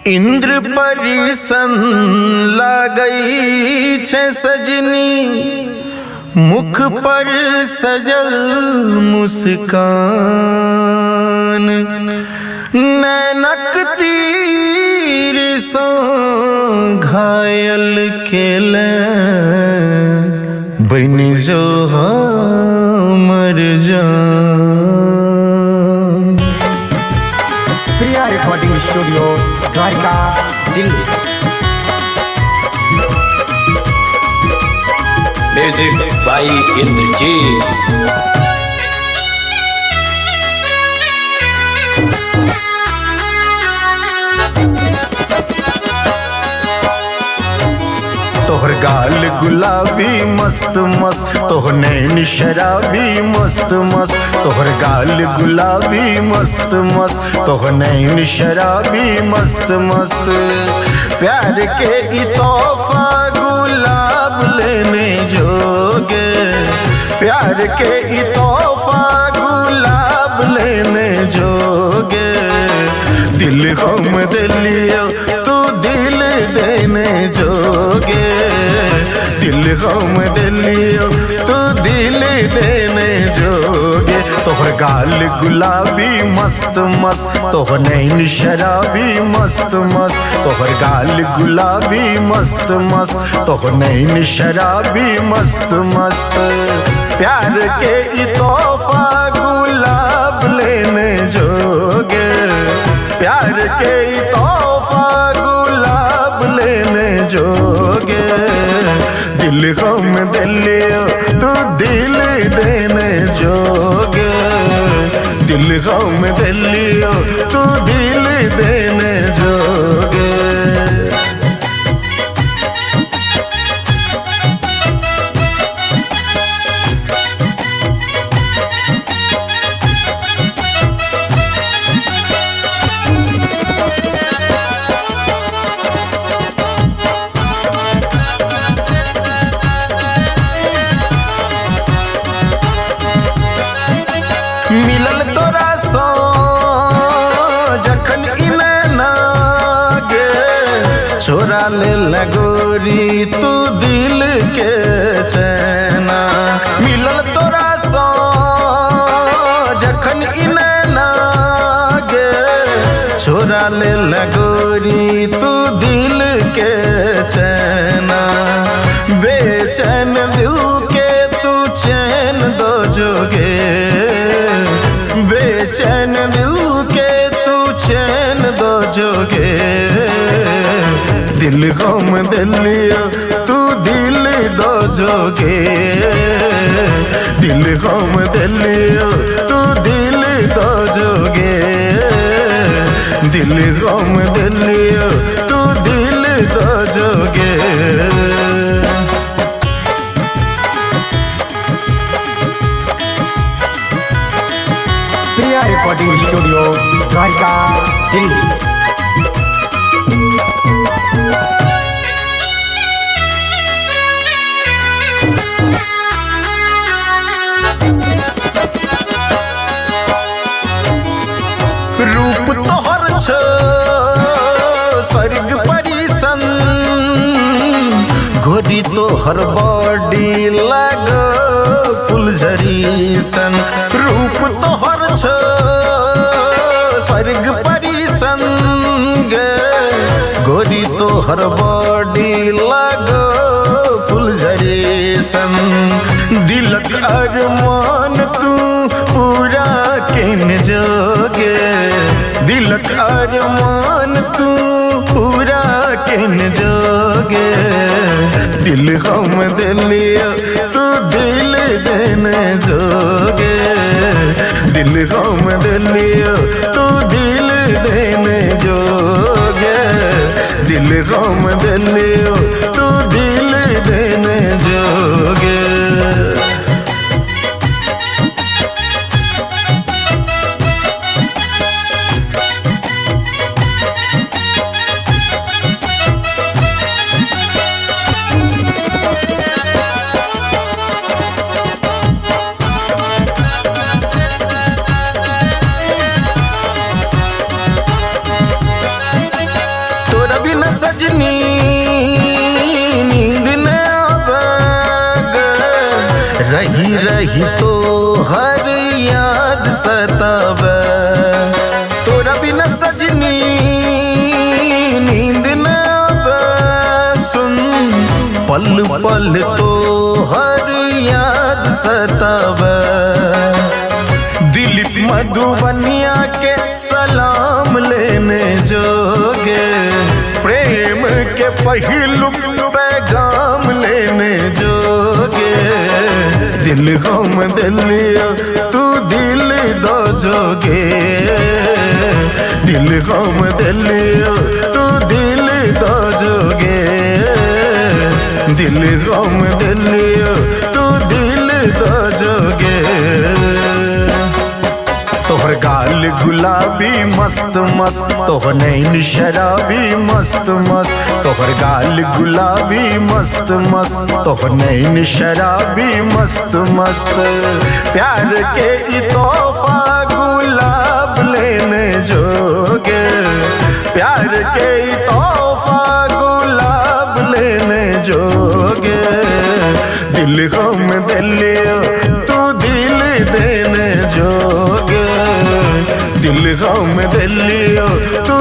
इंद्र परिसन लागई छे सजनी, मुख पर सजल मुस्कान। नैनक तीर सो घायल केले, बन जो हमर जान। Priya recording studio Dwarka Delhi. Music by Indrajit. तोहर गाल गुलाबी मस्त मस्त, तोहर नैन शराबी मस्त मस्त। तोहर गाल गुलाबी मस्त मस्त, तोहर नैन शराबी मस्त मस्त। प्यार के ई तोहफा गुलाब लेने जोगे, प्यार के ई तोहफा गुलाब लेने जोगे। दिल हम दिलियो तू दिल देने जोगे, दिल हम दिलियो तू दिल देने जोगे। तोहर गाल गुलाबी मस्त मस्त, तोहर नैन शराबी मस्त मस्त। तोहर गाल गुलाबी मस्त मस्त, तोहर नैन शराबी मस्त मस्त। प्यार के ई तोहफा गुलाब लेने जोगे, प्यार के ई तोहफा गुलाब लेने जोगे। दिल हम दिलियो तू दिल देने जोगे, दिल हम दिलियो तू दिल देने जोगे। मिलल तोरा सो जखन इने नागे, चोरा ले लगोरी तू दिल के चैना। मिलल तोरा सो जखन इने नागे, चोरा ले लगोरी तू दिल के चैना। बेचैन दिल के तू चैन दो जोगे, बेचैन दिल के तू चैन दो जोगे। दिल हम दिलियो तू दिल दो जोगे, दिल हम दिलियो तू दिल दो जोगे। दिल हम दिलियो तू दिल दो जोगे। Priya recording studio Dwarka Delhi. रूप तोहर छो स्वर्ग परिसन, गोरी तोहर बॉडी लागो फुलझड़ी सन। रूप तोहर छो स्वर्ग परिसन गे, गोरी तोहर बॉडी लागो फुलझड़ी सन। दिलक अरमान तू पूरा केन जोगे, दिलक अरमान तू पूरा केन जोगे। दिल हम दिलियो तू दिल देने जोगे, दिल हम दिलियो तू दिल देने जोगे। दिल हम दिलियो तू दिल देने जोगे। रही तो हर याद सतावे, तोरा बिना सजनी नींद न आवे। सुन पल पल तो हर याद सतावे, दिलीप मधुबनिया के सलाम लेने जोगे, प्रेम के पहलू पैगाम लेने जोगे। दिल गम दिलियो तू दिल दो जोगे, दिल गम दिलियो तू दिल दो जोगे, दिल गम दिलियो तू दिल दो जोगे। तोहर गाल गुलाबी मस्त मस्त, तोहर नैन शराबी मस्त मस्त, तोहर गाल गुलाबी मस्त मस्त, तोहर नैन शराबी मस्त मस्त। प्यार के ई तोहफा गुलाब लेने जोगे, प्यार के ई तोहफा गुलाब लेने जोगे। दिल गम दिलियो तू दिल देने जोगे, दिल गम दिलियो तू